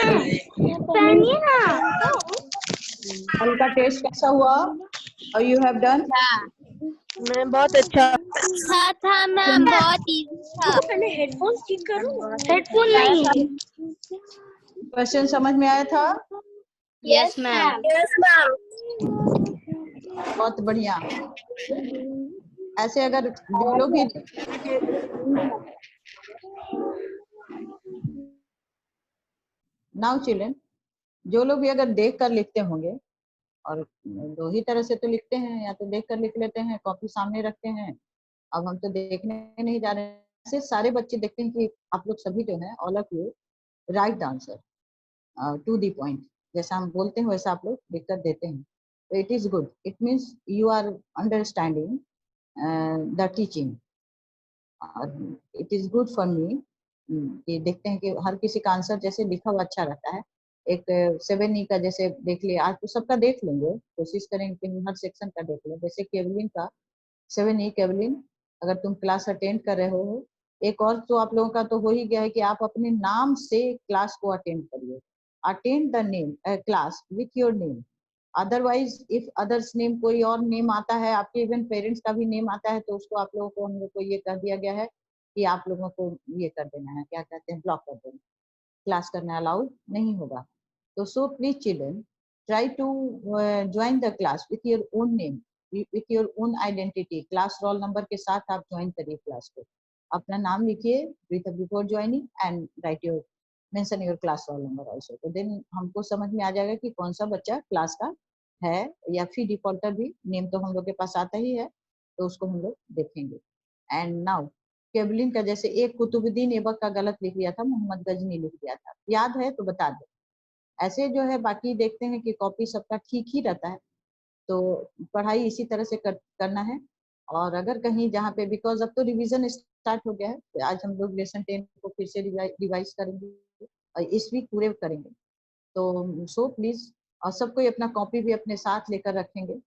पहनिए ना। कल का टेस्ट कैसा हुआ? और यू हैव डन? मैं बहुत अच्छा था मैम, बहुत इजी था। पहले हेडफोन ठीक करो। हेडफोन नहीं। क्वेश्चन समझ में आया था? Yes ma'am. Yes ma'am. बहुत बढ़िया। ऐसे अगर जो लोग भी नाउ चिल्ड्रन, जो लोग भी अगर देख कर लिखते होंगे, और दो ही तरह से तो लिखते हैं, या तो देख कर लिख लेते हैं, कॉपी सामने रखते हैं। अब हम तो देखने नहीं जा रहे हैं। ऐसे सारे बच्चे देखते हैं कि आप लोग सभी जो है, all of you right answer to the point. जैसा हम बोलते हैं वैसा आप लोग लिख कर देते हैं। तो it is good, it means you are understanding the teaching. It is good for me कि देखते हैं कि हर किसी का आंसर जैसे लिखा हुआ अच्छा रहता है। एक 7E का जैसे देख लिया, आज तो सबका देख लेंगे, कोशिश करेंगे कि हर सेक्शन का देख लें। जैसे केवलिन का 7E केवलिन, अगर तुम क्लास अटेंड कर रहे हो, एक और तो आप लोगों का तो हो ही गया है कि आप अपने नाम से क्लास को अटेंड करिए। Attend the name class with your name. Otherwise if others name, कोई और नेम आता है, आपके इवन पेरेंट्स का भी नेम आता है, तो उसको आप लोगों को, हम लोग को ये कर दिया गया है कि आप लोगों को ये कर देना है, क्या कहते हैं, ब्लॉक कर देना। क्लास करना अलाउड नहीं होगा। तो so please children, try to join the class with your own name, with your own identity. Class roll number के साथ आप ज्वाइन करिए क्लास को। अपना नाम लिखिए before joining and right your mention your class roll number also. तो then हमको समझ में आ जाएगा कि कौन सा बच्चा क्लास का है, या फिर डिफॉल्टर भी नेम तो हम लोग के पास आता ही है, तो उसको हम लोग देखेंगे। एंड नाउ केवलिन का जैसे एक कुतुबुद्दीन ऐबक का गलत लिख दिया था, मोहम्मद गजनी लिख दिया था, याद है तो बता दो। ऐसे जो है बाकी देखते हैं कि कॉपी सबका ठीक ही रहता है। तो पढ़ाई इसी तरह से करना है। और अगर कहीं जहाँ पे, बिकॉज अब तो रिवीजन स्टार्ट हो गया है, तो आज हम लोग लेसन 10 को फिर से रिवाइज करेंगे और इस वीक पूरे करेंगे। तो सो प्लीज, और सबको अपना कॉपी भी अपने साथ लेकर रखेंगे,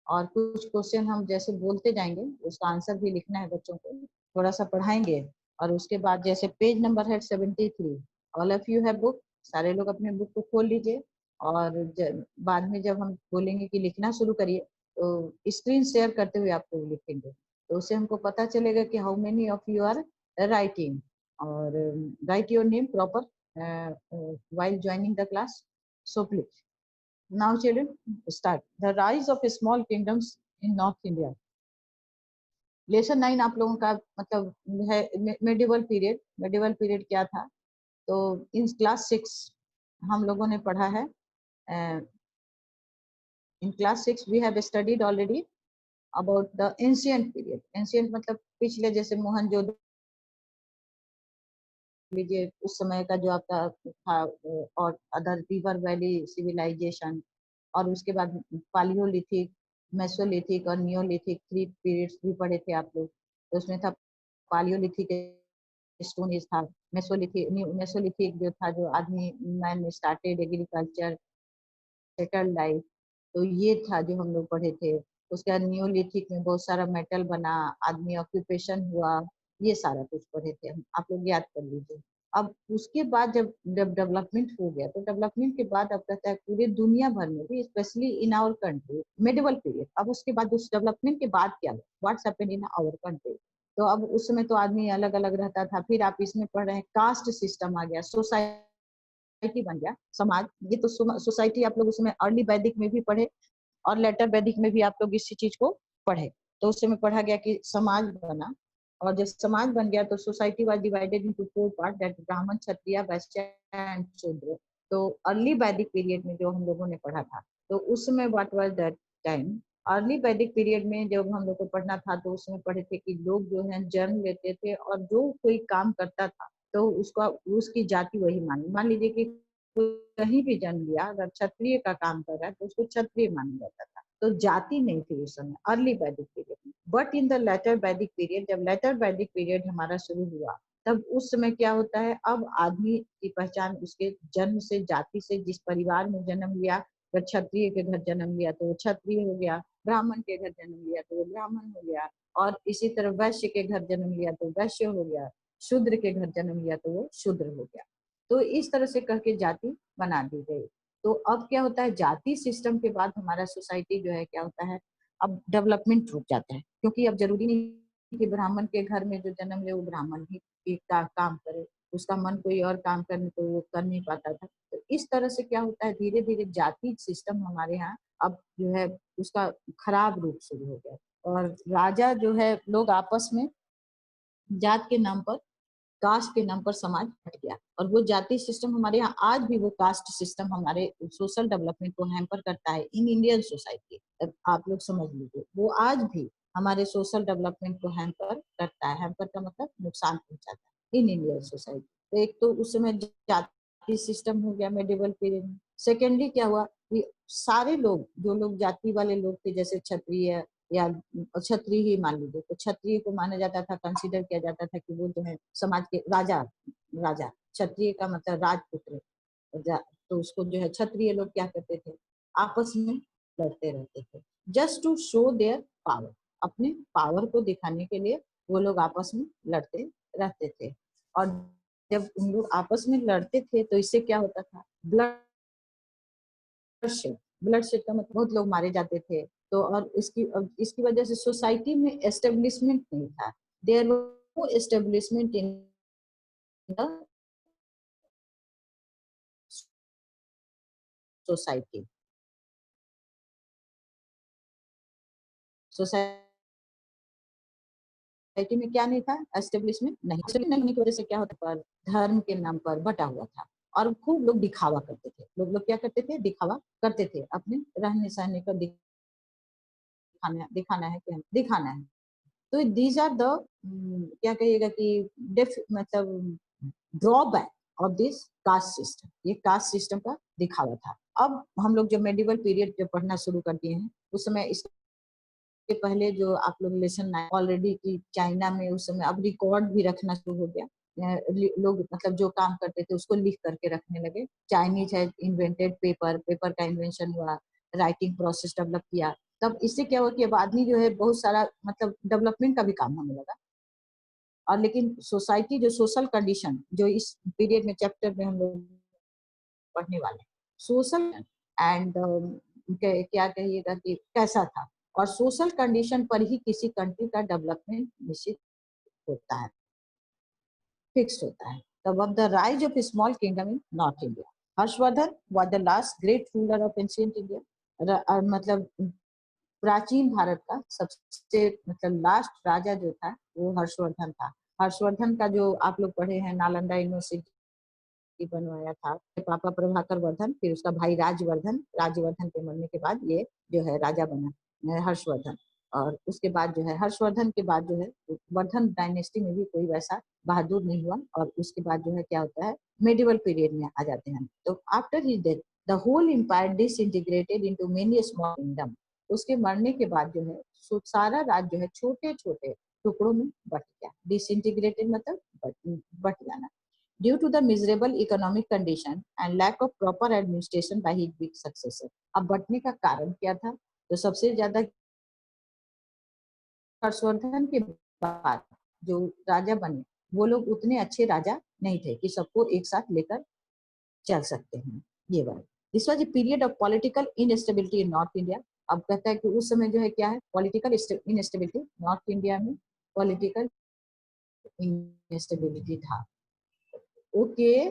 और कुछ क्वेश्चन हम जैसे बोलते जाएंगे, उसका आंसर भी लिखना है बच्चों को, थोड़ा सा पढ़ाएंगे। और उसके बाद जैसे पेज नंबर है 73, all of you have book, सारे लोग अपने बुक को खोल लीजिए। और बाद में जब हम बोलेंगे कि लिखना शुरू करिए, तो स्क्रीन शेयर करते हुए आप लोग लिखेंगे, तो उससे हमको पता चलेगा कि how many of you are writing. और write your name proper while joining the class. So please, now children, start the rise of small kingdoms in North India. Lesson 9 आप लोगों का मतलब है मेडिवल पीरियड। मेडिवल पीरियड क्या था? तो इन class 6 हम लोगों ने पढ़ा है। In class 6 we have studied already about the ancient period. Ancient मतलब पिछले, जैसे मोहनजोदड़ो लीजिए, उस समय का जो आपका था, और अदर रिवर वैली सिविलाइजेशन। और उसके बाद पालियोलिथिक, मेसोलिथिक और नियोलिथिक 3 पीरियड्स भी पढ़े थे आप लोग। तो उसमें था पालियोलिथिक स्टोन एज था, मेसोलिथिक जो था, जो आदमी man started agriculture settle life, तो ये था जो हम लोग पढ़े थे। उसके बाद नियोलिथिक में बहुत सारा मेटल बना, आदमी ऑक्यूपेशन हुआ, ये सारा कुछ पढ़े थे हम, आप लोग याद कर लीजिए। अब उसके बाद जब डेवलपमेंट हो गया, तो डेवलपमेंट के बाद अब कहता है पूरे दुनिया भर में भी, especially in our country, medieval period. अब उसके बाद उस डेवलपमेंट के बाद क्या हुआ, what's happened in our country. तो अब उस समय तो आदमी अलग अलग रहता था। फिर आप इसमें पढ़ रहे हैं, कास्ट सिस्टम आ गया, सोसाइटी बन गया, समाज। ये तो सोसाइटी आप लोग उसमें अर्ली वैदिक में भी पढ़े, और लेटर वैदिक में भी आप लोग इसी चीज को पढ़े। तो उस समय पढ़ा गया कि समाज बना, और जब समाज बन गया तो society was divided into 4 part, that ब्राह्मण, क्षत्रिय, वैश्य एंड शूद्र। तो अर्ली वैदिक पीरियड में जो हम लोगों ने पढ़ा था, तो उस समय what was that time, early वैदिक पीरियड में जब हम लोग को पढ़ना था, तो उसमें पढ़े थे कि लोग जो है जन्म लेते थे, और जो कोई काम करता था तो उसका, उसकी जाति वही मान लीजिए कि कहीं भी जन्म लिया, अगर क्षत्रिय का काम कर रहा है तो उसको क्षत्रिय माना जाता था। तो जाति नहीं थी उस समय अर्ली वैदिक पीरियड में। बट इन द लेटर वैदिक पीरियड, जब लेटर वैदिक पीरियड हमारा शुरू हुआ, तब उस समय क्या होता है, अब आदमी की पहचान उसके जन्म से, जाति से, जिस परिवार में जन्म लिया। अगर क्षत्रिय के घर जन्म लिया तो वो क्षत्रिय हो गया, ब्राह्मण के घर जन्म लिया तो वो ब्राह्मण हो गया, और इसी तरह वैश्य के घर जन्म लिया तो वैश्य हो गया, शूद्र के घर जन्म लिया तो वो शूद्र हो गया। तो इस तरह से करके जाति बना दी गई। तो अब क्या होता है, जाति सिस्टम के बाद हमारा सोसाइटी जो है क्या होता है, अब डेवलपमेंट रुक जाता है, क्योंकि अब जरूरी नहीं कि ब्राह्मण के घर में जो जन्म ले वो ब्राह्मण ही काम करे, उसका मन कोई और काम करने तो वो कर नहीं पाता था। तो इस तरह से क्या होता है, धीरे धीरे जाति सिस्टम हमारे यहाँ अब जो है उसका खराब रूप शुरू हो गया, और राजा जो है, लोग आपस में जात के नाम पर, कास्ट के नाम पर समाज हट गया, और वो जाति सिस्टम हमारे यहाँ आज भी, वो कास्ट सिस्टम हमारे सोशल डेवलपमेंट को हैम्पर करता है इन इंडियन सोसाइटी। आप लोग समझ लीजिए, वो आज भी हमारे सोशल डेवलपमेंट को हैम्पर करता है। हैम्पर का मतलब नुकसान पहुंचाता है इन इंडियन सोसाइटी। तो एक तो उस समय जाति सिस्टम हो गया मेडिवल पीरियड में। सेकेंडली क्या हुआ कि सारे लोग, जो लोग जाति वाले लोग थे, जैसे क्षत्रिय या क्षत्रिय ही मान लीजिए, तो क्षत्रिय को माना जाता था, कंसीडर किया जाता था कि वो जो है समाज के राजा, राजा क्षत्रिय का मतलब राजपुत्र, तो उसको जो है क्षत्रिय लोग क्या करते थे, आपस में लड़ते रहते थे, just to show their power. अपने पावर को दिखाने के लिए वो लोग आपस में लड़ते रहते थे। और जब उन लोग आपस में लड़ते थे तो इससे क्या होता था, ब्लड शेड का मतलब बहुत लोग मारे जाते थे। तो और इसकी वजह से सोसाइटी में एस्टेब्लिशमेंट नहीं था, there was no establishment in the society. Society में क्या नहीं था, एस्टेब्लिशमेंट नहीं होने की वजह से क्या होता, पर धर्म के नाम पर बटा हुआ था, और खूब लोग दिखावा करते थे। लोग क्या करते थे, दिखावा करते थे, अपने रहने सहने का दिखाना है, क्या दिखाना है। तो दीज आर द क्या कहिएगा कि मतलब drawback of this caste system. ये कास्ट सिस्टम का दिखावा था। अब हम लोग जब मेडिवल पीरियड जब पढ़ना शुरू कर दिए हैं, उस समय इसके पहले जो आप लोग लेसन ऑलरेडी की चाइना में उस समय अब रिकॉर्ड भी रखना शुरू हो गया। लोग मतलब जो काम करते थे उसको लिख करके रखने लगे। चाइनीज है इन्वेंटेड पेपर का इन्वेंशन हुआ, राइटिंग प्रोसेस डेवलप किया। तब इससे क्या हुआ कि अब आदमी जो है बहुत सारा मतलब डेवलपमेंट का भी काम होने लगा। और लेकिन सोसाइटी जो सोशल कंडीशन जो इस पीरियड में चैप्टर में हम लोग पढ़ने वाले, सोशल एंड क्या कहिएगा कि कैसा था, और सोशल कंडीशन पर ही किसी कंट्री का डेवलपमेंट निश्चित होता है, फिक्स होता है। तब of the rise of small kingdom in north India, Harshvardhan was the last great ruler of ancient India. मतलब प्राचीन भारत का सबसे मतलब लास्ट राजा जो था वो हर्षवर्धन था। हर्षवर्धन का जो आप लोग पढ़े हैं, नालंदा यूनिवर्सिटी बनवाया था पापा प्रभाकर वर्धन, फिर उसका भाई राजवर्धन, राजवर्धन के मरने के बाद ये जो है राजा बना हर्षवर्धन। और उसके बाद जो है हर्षवर्धन के बाद जो है वर्धन डायनेस्टी में भी कोई वैसा बहादुर नहीं हुआ, और उसके बाद जो है क्या होता है, मेडिवल पीरियड में आ जाते हैं। तो after his death the whole empire disintegrated into many small kingdom. उसके मरने के बाद जो है सारा राज्य जो है छोटे छोटे टुकड़ों में बट गया। डिसइंटीग्रेटेड मतलब बट जाना। Due to the miserable economic condition and lack of proper administration by his big successor। अब बंटने का कारण क्या था, तो सबसे ज्यादा हर्षवर्धन के बाद जो राजा बने वो लोग उतने अच्छे राजा नहीं थे कि सबको एक साथ लेकर चल सकते हैं। ये बात, this was a period of political instability in north India. अब कहता है कि उस समय जो है क्या है, पॉलिटिकल इनस्टेबिलिटी नॉर्थ इंडिया में, पॉलिटिकल इनस्टेबिलिटी था। ओके,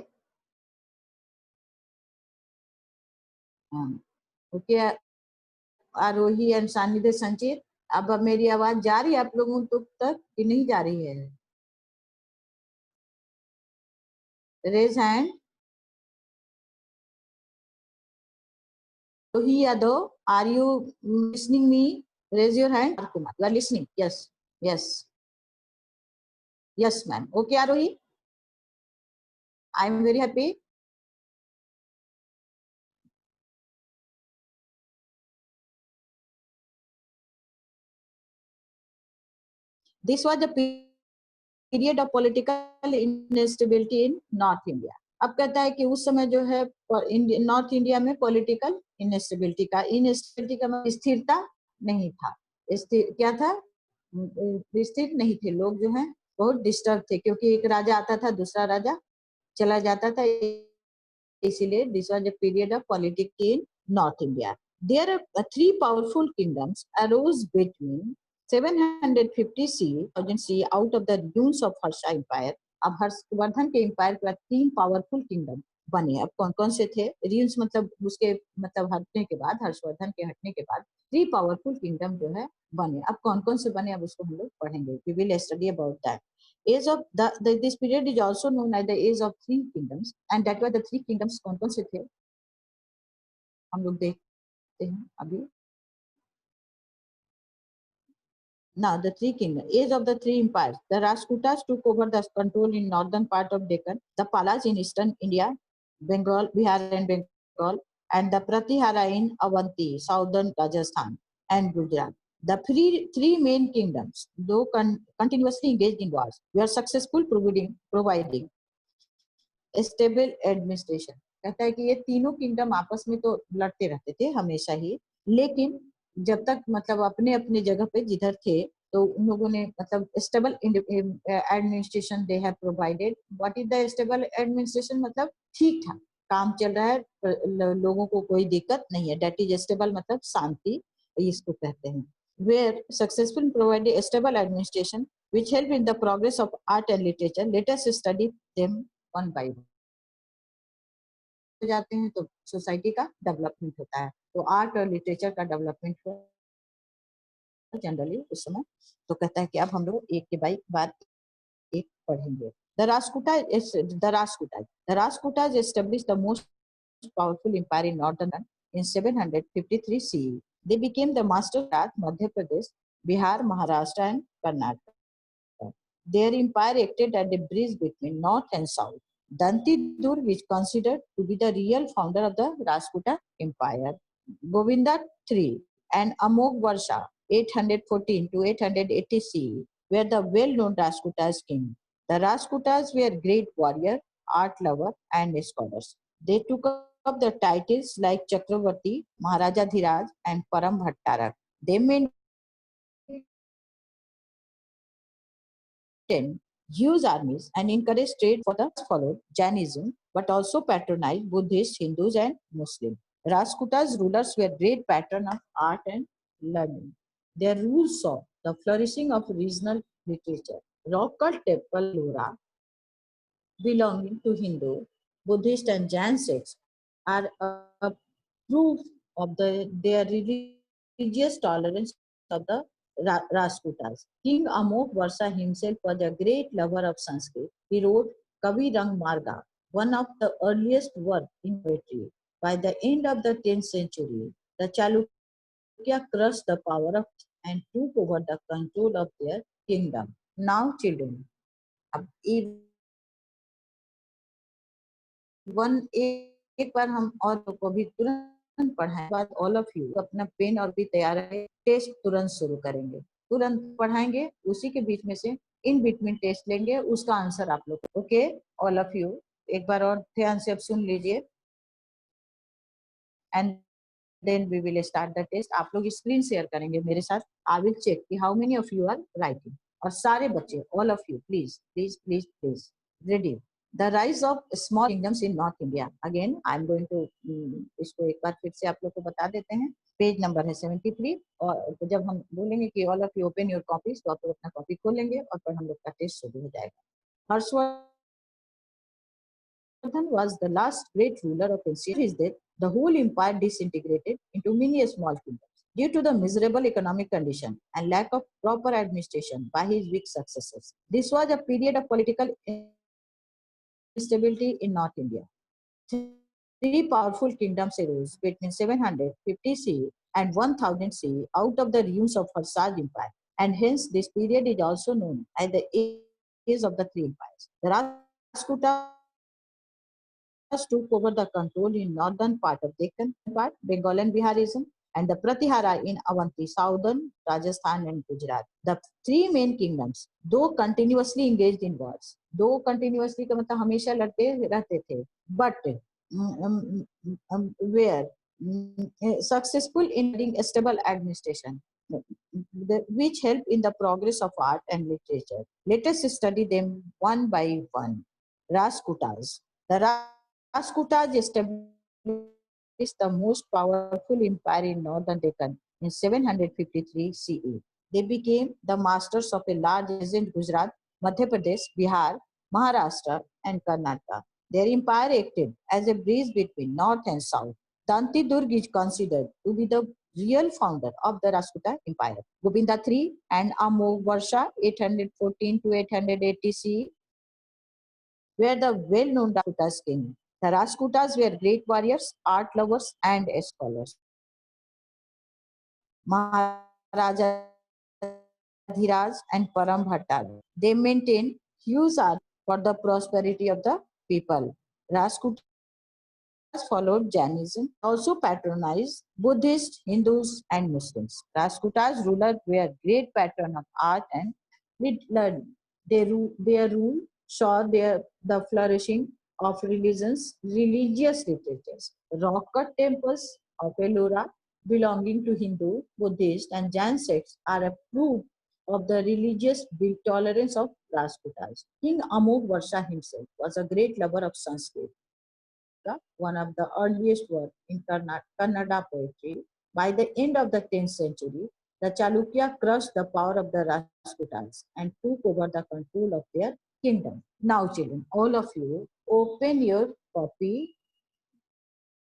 ओके आरोही एंड सानिध्य संचित। अब मेरी आवाज जा रही है आप लोगों तक कि नहीं जा रही है? Raise hand. Rohi Yadav, are you listening me? Raise your hand. Kumar, you are listening? Yes, yes, yes ma'am. Okay Arohi, I am very happy. This was the period of political instability in north India. अब कहता है कि उस समय जो है north India में political instability का मतलब स्थिरता नहीं था। क्या था, स्थिर नहीं थे। लोग जो है बहुत डिस्टर्ब थे, क्योंकि एक राजा आता था, दूसरा राजा चला जाता था, इसीलिए this was a period of politics in North India. There are three powerful kingdoms arose between 750 CE, 1000 CE out of the ruins of Harsha Empire. अब हर्षवर्धन के एम्पायर के बाद तीन पावरफुल किंगडम बने। अब कौन कौन से थे? रियंस मतलब उसके मतलब हटने के बाद, हर्षवर्धन के हटने के बाद थ्री पावरफुल किंगडम जो है बने। अब कौन कौन से बने, अब उसको हम लोग पढ़ेंगे। We will study about that. Age of this period is also known as the age of three kingdoms, and that were the three kingdoms कौन कौन से थे हम लोग देखते हैं अभी. Now the three kingdoms, age of the three empires. The Rajputas took over the control in northern part of Deccan, the Palas in eastern India, Bengal, Bihar and Bengal, and the Pratihara in Avanti, southern Rajasthan and Gujarat. The three main kingdoms, though continuously engaged in wars, were successful providing stable administration. कहता है कि ये तीनों kingdom आपस में तो लड़ते रहते थे हमेशा ही, लेकिन जब तक मतलब अपने अपने जगह पे जिधर थे तो उन लोगों ने मतलब stable administration they have provided. What is the stable administration? मतलब ठीक ठाक काम चल रहा है, लोगों को कोई दिक्कत नहीं है. दैट इज स्टेबल मतलब शांति, इसको कहते हैं. Were successful provided stable administration which help in the progress of art and literature. Let us study them one by one. जाते हैं तो सोसाइटी का डेवलपमेंट होता है, तो आर्ट और लिटरेचर का डेवलपमेंट जनरली उस समय. तो कहता है कि अब हम लोग एक के बाद एक पढ़ेंगे. The Rajputas established the most powerful empire in northern in 753 CE. They became the master of Madhya Pradesh, Bihar, Maharashtra and Karnataka. Their empire acted as a bridge between north and south. Dantidur is considered to be the real founder of the Rajputa Empire. Govinda III and Amogh Varsha 814 to 880 CE were the well-known Rajputas king. The Rajputas were great warrior, art lover, and scholars. They took up the titles like Chakravarti, Maharaja Dhiraj, and Param Bhattarak. They maintained huge armies and encouraged trade for the followed Jainism, but also patronized Buddhists, Hindus, and Muslims. Rajputa's rulers were great patrons of art and learning. Their rule saw the flourishing of regional literature. Rock cut temple Lora, belonging to Hindu, Buddhist, and Jain sects, are a proof of their religious tolerance of the Rajputas. King Amogh Varsha himself was a great lover of Sanskrit. He wrote Kavi Rang Marga, one of the earliest works in poetry. By the end of the 10th century, the Chalukya crushed the power of and took over the control of their kingdom. Now, children, अब एक बार हम और को भी तुरंत पढ़ाएं. बाद all of you अपना pen और भी तैयार है, टेस्ट तुरंत शुरू करेंगे, तुरंत पढ़ाएंगे, उसी के बीच में से इन बिटवीन टेस्ट लेंगे, उसका आंसर आप लोग. ओके ऑल ऑफ यू, एक बार और ध्यान से अब सुन लीजिए and then we will start the test. आप लोग स्क्रीन शेयर करेंगे मेरे साथ. आई विल चेक कि how many of you are writing. और सारे बच्चे all of you please please please please ready. The rise of small kingdoms in North India. Again, I am going to इसको एक बार फिर से आप लोग को बता देते हैं. पेज नंबर है 73 और जब हम बोलेंगे कि all of you open your copies तो आप लोग अपना कॉपी खोल लेंगे और फिर हम लोग का टेस्ट शुरू हो जाएगा. Harshvardhan was the last great ruler of India. His death, the whole empire disintegrated into many small kingdoms. Due to the miserable economic condition and lack of proper administration by his weak successors. This was a period of political instability in North India. Three powerful kingdoms arose between 750 CE and 1000 CE out of the ruins of Harsha's empire, and hence this period is also known as the age of the three empires. The Rajputas took over the control in northern part of Deccan part, Bengal and Biharism, and the Pratihara in Avanti, southern Rajasthan and Gujarat. The three main kingdoms, though continuously engaged in wars, though continuously का मतलब हमेशा लड़ते रहते थे, but were successful in building a stable administration, which help in the progress of art and literature. Let us study them one by one. Rajputas. The Rajputas established the most powerful empire in northern Deccan in 753 CE. They became the masters of a large area in Gujarat, Madhya Pradesh, Bihar, Maharashtra, and Karnataka. Their empire acted as a bridge between north and south. Danti Durg is considered to be the real founder of the Rajputa Empire. Govinda III and Amogh Varsha 814 to 880 CE were the well-known Rajputas king. The Rajputas were great warriors, art lovers, and scholars. Maharaja Dhiraj and Param Bhattar. They maintained huge art for the prosperity of the people. Rajputas followed Jainism, also patronized Buddhists, Hindus, and Muslims. Rajputas rulers were great patron of art and learning. Their rule saw the flourishing of religious literatures. Rock-cut temples of Ellora belonging to Hindu, Buddhist, and Jain sects are a proof of the religious tolerance of Rajputas. King Amogh Varsha himself was a great lover of Sanskrit, one of the earliest works in Kannada poetry. By the end of the 10th century, the Chalukya crushed the power of the Rajputas and took over the control of their kingdom. Now, children, all of you, open your copy,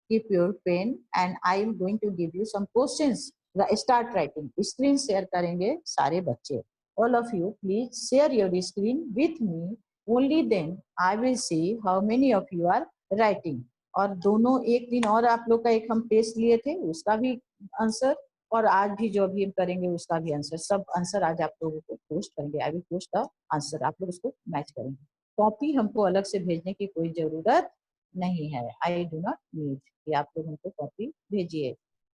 keep your pen, and I am going to give you some questions. Start writing. Screen share करेंगे सारे बच्चे. All of you, please share your screen with me. Only then I will see how many of you are writing. और दोनों एक दिन और आप लोग का एक हम टेस्ट लिए थे उसका भी आंसर और आज भी जो अभी हम करेंगे उसका भी आंसर सब आंसर आज आप लोगों को पोस्ट करेंगे I will post the answer आप लोग उसको मैच करेंगे कॉपी हमको अलग से भेजने की कोई जरूरत नहीं है आई डू नॉट नीड कि आप लोग हमको कॉपी भेजिए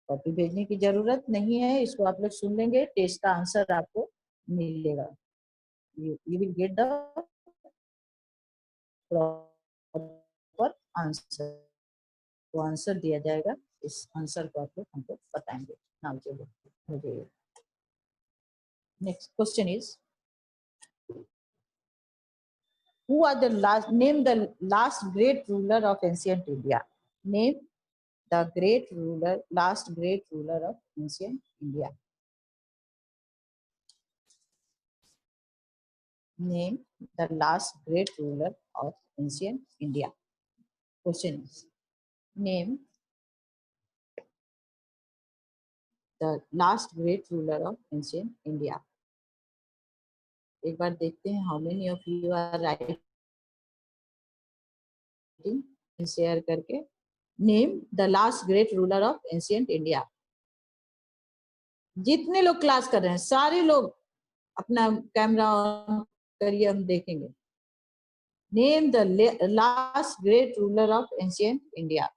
कॉपी भेजने की जरूरत नहीं है इसको आप लोग सुन लेंगे टेस्ट का आंसर आपको मिलेगा you will get the proper answer तो आंसर दिया जाएगा इस आंसर को आप लोग हमको बताएंगे नाउ चलो मुझे next question is who are the last name the last great ruler of ancient India name the great ruler last great ruler of ancient India name the last great ruler of ancient India question is name the last great ruler of ancient India एक बार देखते हैं how many of you are writing share करके name the last great ruler of ancient India जितने लोग class कर रहे हैं सारे लोग अपना कैमरा ऑन करिए हम देखेंगे name the last great ruler of ancient India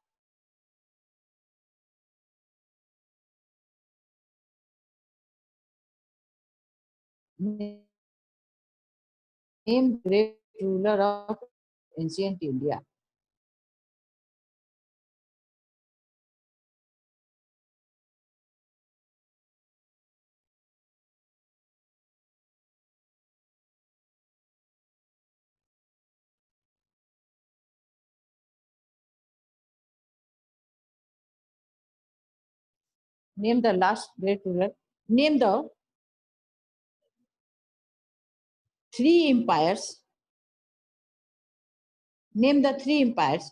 name great ruler of ancient India name the last great ruler name the three empires name the three empires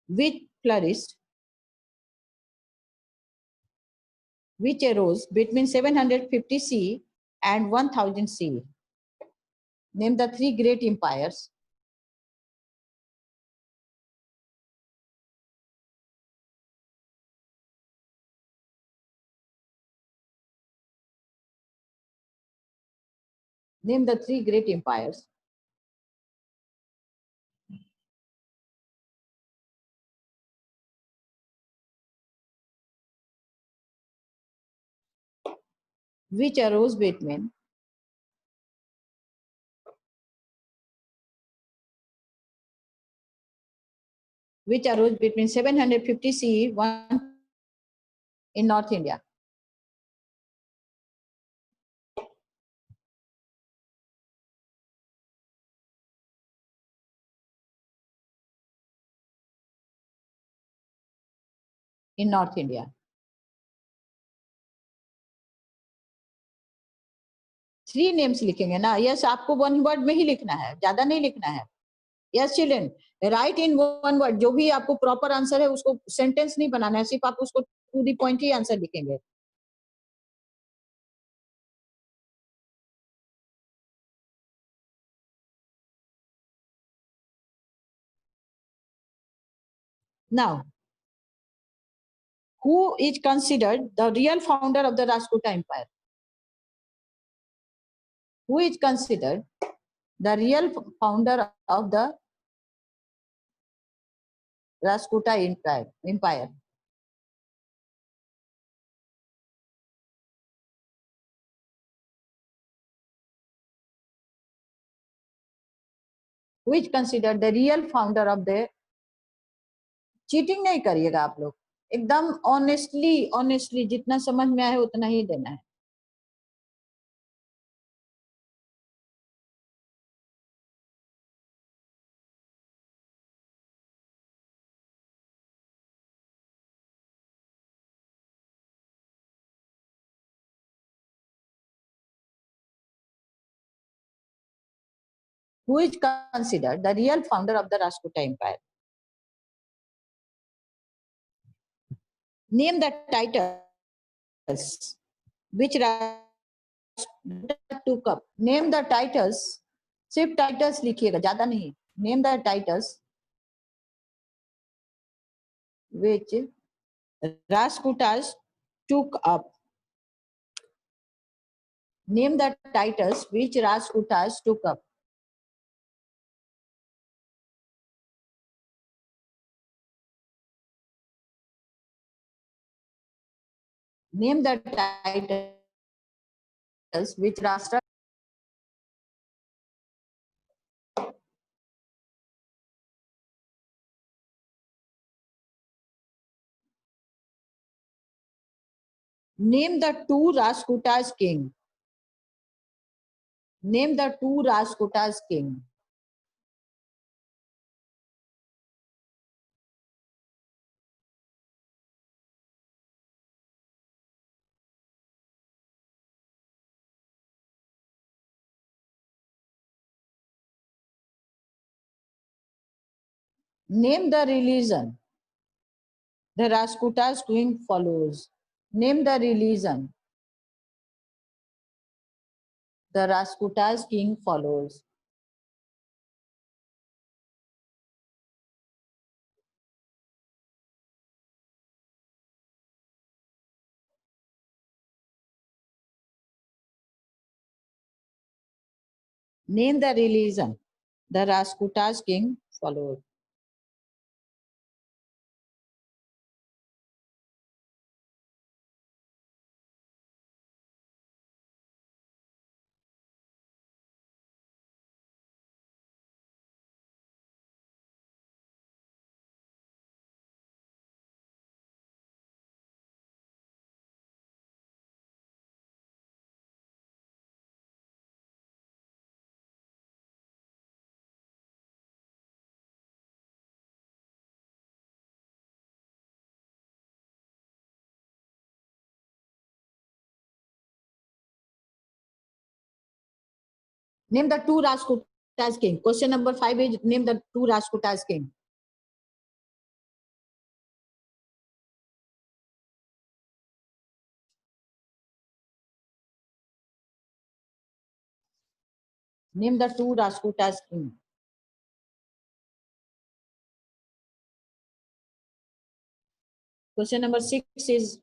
which flourished which arose between 750 CE and 1000 CE. Name the three great empires. Name the three great empires. Which arose between which arose between 750 CE in North India. in North India? Three names लिखेंगे ना? Yes, आपको one word में ही लिखना है, ज्यादा नहीं लिखना है. Yes children, right in one word. जो भी आपको प्रॉपर आंसर है उसको सेंटेंस नहीं बनाना है, सिर्फ आप उसको टू द पॉइंट ही आंसर लिखेंगे. Now, who is considered the real founder of the Rajputa Empire? Who is considered the real founder of the Rajputa Empire? Who is considered the real founder of the? Cheating नहीं करिएगा आप लोग, एकदम honestly जितना समझ में आए उतना ही देना है. Who is considered the real founder of the Rajputa Empire? Name the titles which Rajputa took up. Name the titles. सिर्फ टाइटल्स लिखिएगा, ज्यादा नहीं. Name the titles which Rajputas took up. Name the titles which Rajputas took up. Name the titles which Rashtra. Name the two Rajputas king. Name the two Rajputas king. Name the religion the Rajputas king follows. Name the religion the Rajputas king follows. Name the religion the Rajputas king follows. Name the two Rajputas king. Question number 5 is name the two Rajputas king. Name the two Rajputas king. Question number 6 is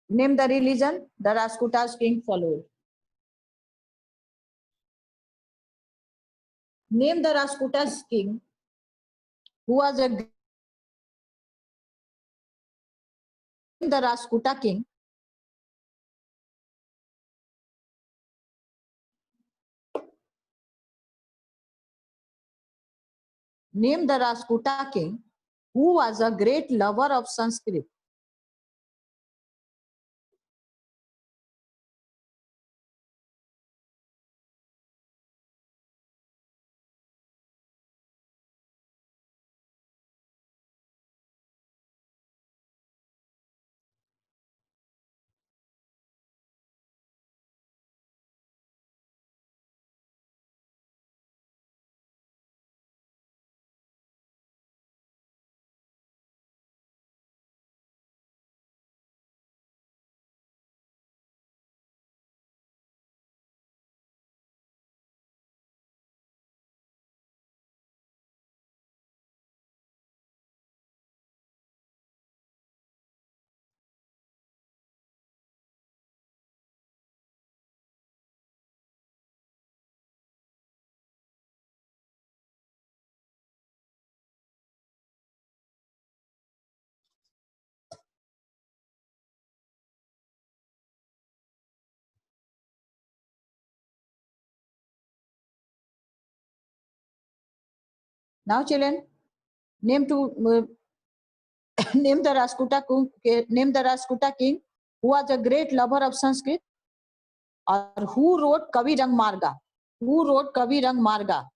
name the religion the Rajputas king followed. Name the Rajputas king who was the Rajputa king Name the Rajputa king who was a great lover of Sanskrit. Now children, name name the Rashkuta king who was a great lover of Sanskrit, or who wrote Kavi Rang Marga? Who wrote Kavi Rang Marga?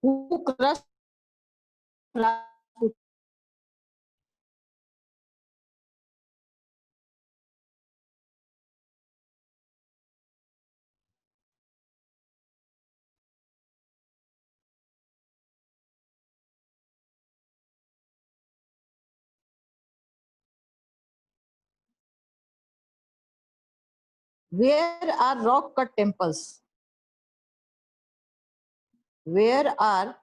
Who crushed Rajput? Where are rock cut temples? Where are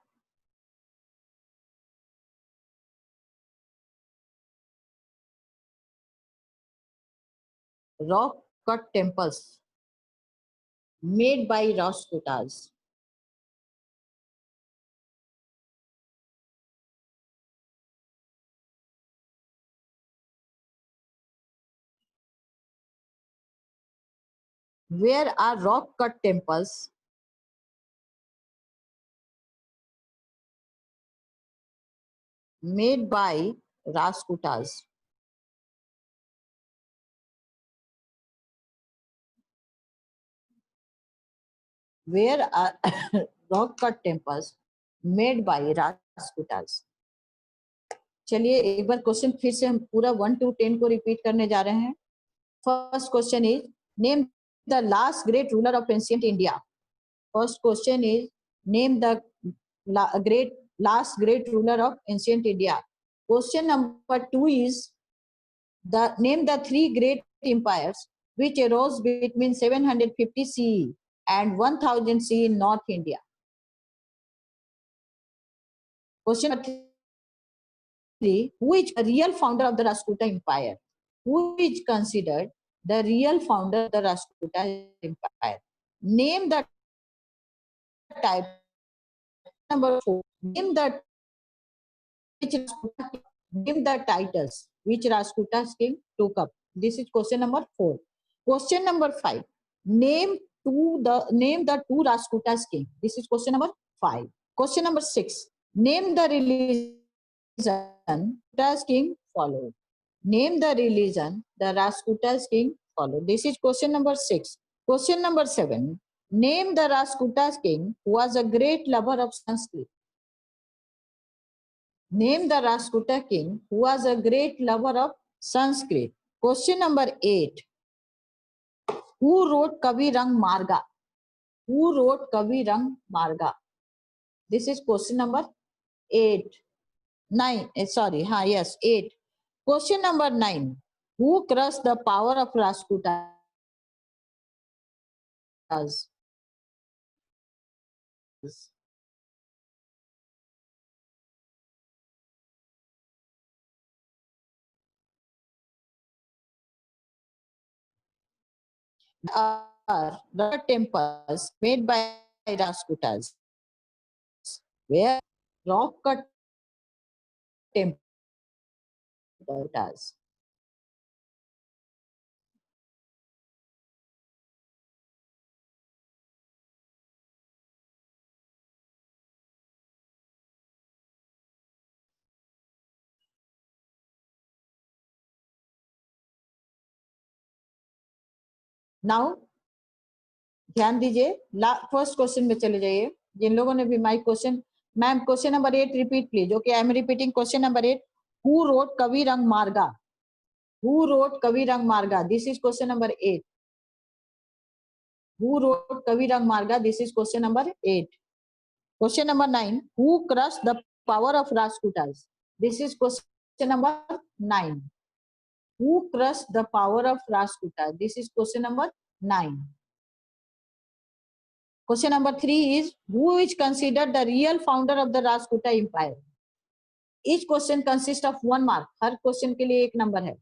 rock cut temples made by Rashkutas? Where are rock cut temples made by Rashkutas? Where are rock cut temples made by Rajputas? चलिए एक बार question फिर से हम पूरा 1 to 10 को repeat करने जा रहे हैं. First question is name the last great ruler of ancient India. First question is name the last great ruler of ancient India. Question number 2 is name the 3 great empires which arose between 750 CE and 1000 CE in North India. Question number 3, who is the real founder of the Rashtrakuta Empire? Who is considered the real founder of the Rashtrakuta Empire? Name the type. Number 4, name the titles which Rashtrakuta king took up. This is question number 4. Question number 5, name the two Rashtrakuta king. This is question number 5. Question number 6, name the religion Rashtrakuta king followed. Name the religion the Rashtrakuta king followed. This is question number 6. Question number 7, name the Rashtrakuta king who was a great lover of Sanskrit. Name the Rashtrakuta king who was a great lover of Sanskrit. Question number 8, who wrote Kavi Rang Marga? Who wrote Kavi Rang Marga? This is question number 8. 9, sorry, yes, 8. Question number 9, who crushed the power of Rashtrakutas? Are the temples made by Rashtrakutas? Where rock cut temples? Now ध्यान दीजिए, first question में चले जाइए. जिन लोगों ने भी my question, ma'am question number 8 repeat please. Okay, I am repeating question number 8. Who wrote कवि रंग मार्गा? हु रोट कवि रंग मार्गा? This is question number 8. Who wrote कवि रंग मार्गा? This is question number 8. Question number 9, who crush the power of Rashtrakutas? This is question number 9. Who crushed the power of Rashtrakuta? This is question number 9. Question number 3 is who is considered the real founder of the Rashtrakuta Empire? Each question consists of 1 mark. Her question के लिए 1 number है.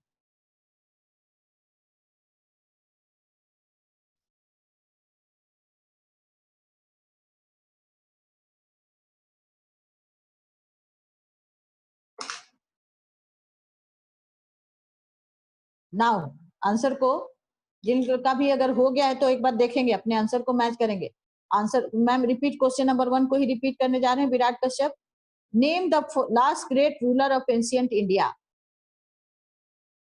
Now answer को जिनका भी अगर हो गया है तो एक बार देखेंगे, अपने आंसर को मैच करेंगे। Answer ma'am repeat, question number 1 को ही रिपीट करने जा रहे हैं। Virat Kashyap, name the last great ruler of ancient India.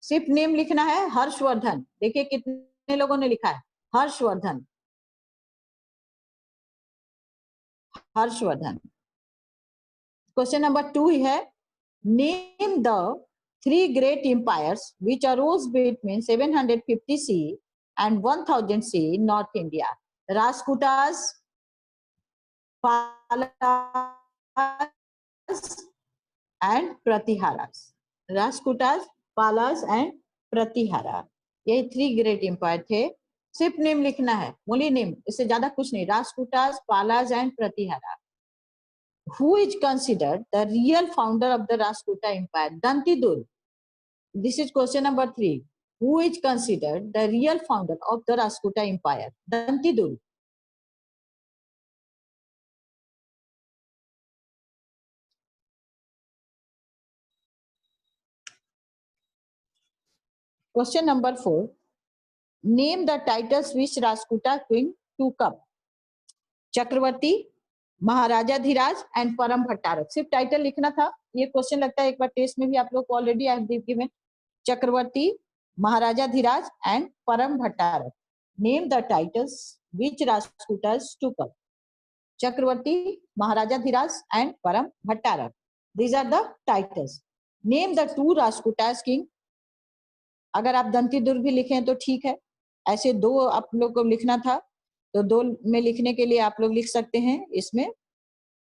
सिर्फ नेम लिखना है। हर्षवर्धन, देखिए कितने लोगों ने लिखा है हर्षवर्धन, हर्षवर्धन। क्वेश्चन नंबर 2 है, name the 3 great empires which arose between 750 CE and 1000 CE in North India. Rashtrakutas, Palas and Pratiharas. Rashtrakutas, Palas and Pratihara. ये 3 ग्रेट एम्पायर थे। सिर्फ नेम लिखना है, ओनली नेम, इससे ज्यादा कुछ नहीं। Rashtrakutas, Palas and Pratihara. Who is considered the real founder of the Rashtrakuta Empire? Dantidur. This is question number 3. Who is considered the real founder of the Rashtrakuta Empire? Dantidur. Question number 4. Name the titles which Rashtrakuta queen took up. Chakraborty, Maharaja Dhiraj and परम भट्टारक। सिर्फ title लिखना था। ये question लगता है एक बार test में भी आप लोग को already I have given. Chakravarti, Maharaja Dhiraj and परम Bhattarak. Name the titles which Rashtrakutas took up. Chakraborty, Maharaja Dhiraj and परम Bhattarak. These are the titles. Name the 2 Rashtrakutas king. अगर आप दंती दुर्ग भी लिखें तो ठीक है, ऐसे 2 आप लोग को लिखना था तो 2 में लिखने के लिए आप लोग लिख सकते हैं इसमें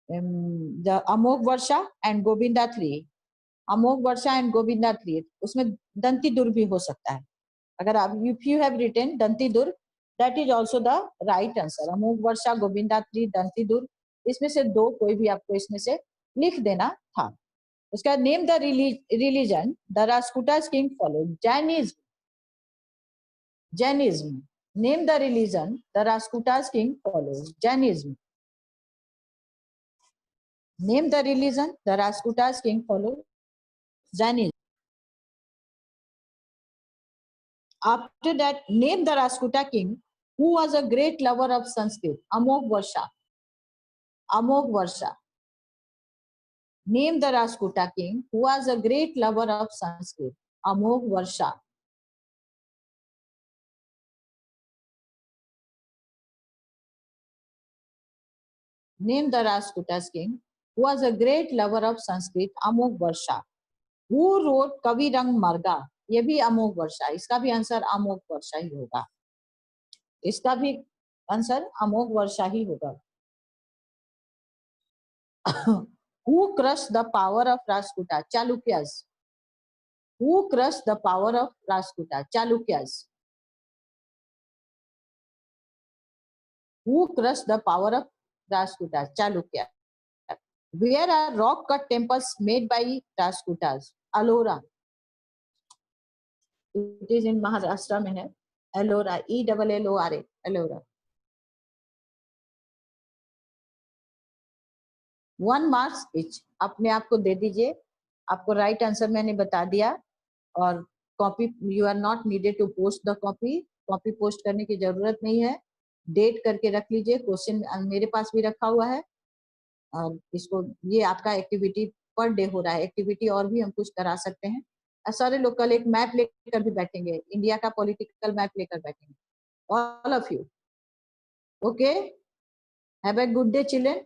अमोघ वर्षा एंड गोविंदा 3। अमोघ वर्षा एंड गोविंदा 3, उसमें दंती दुर्ग भी हो सकता है। अगर आप if you have written Danti Durg, that is also the right answer. Amogh Varsha, Govinda 3, Danti Durg, इसमें से 2 कोई भी आपको इसमें से लिख देना था। उसका name the religion the Rashtrakutas king follow. Jainism, Jainism. Name the religion the Rashtrakutas king follow. Jainism. Name the religion the Rashtrakutas king follow. Jainism. After that, name the Rashtrakuta king who was a great lover of Sanskrit. Amogh Varsha. Amogh Varsha. Name the Rashtrakuta king who was a great lover of Sanskrit. Amogh Varsha. Name the Rashtrakutas king who was a great lover of Sanskrit. Amogh Varsha. Who wrote Kavi Rang Marga? ये भी अमोघ वर्षा। इसका भी answer Amogh वर्षा ही होगा। इसका भी answer Amogh वर्षा ही होगा। Who crushed the power of Rashtrakuta? Chalukyas. Who crushed the power of Rashtrakuta? Chalukyas. Who crushed the power of Rashtrakuta? Chalukya. Where are rock cut temples made by Rashtrakutas? Ellora. It is in Maharashtra में है। Ellora, ELLORA, Ellora. 1 marks each अपने आप को दे दीजिए। आपको right answer मैंने बता दिया। और copy, you are not needed to post the copy. Copy post करने की जरूरत नहीं है। डेट करके रख लीजिए। क्वेश्चन मेरे पास भी रखा हुआ है। और इसको, ये आपका एक्टिविटी पर डे हो रहा है। एक्टिविटी और भी हम कुछ करा सकते हैं। सारे लोग कल एक मैप लेकर भी बैठेंगे, इंडिया का पॉलिटिकल मैप लेकर बैठेंगे। All of you, okay, have a good day children.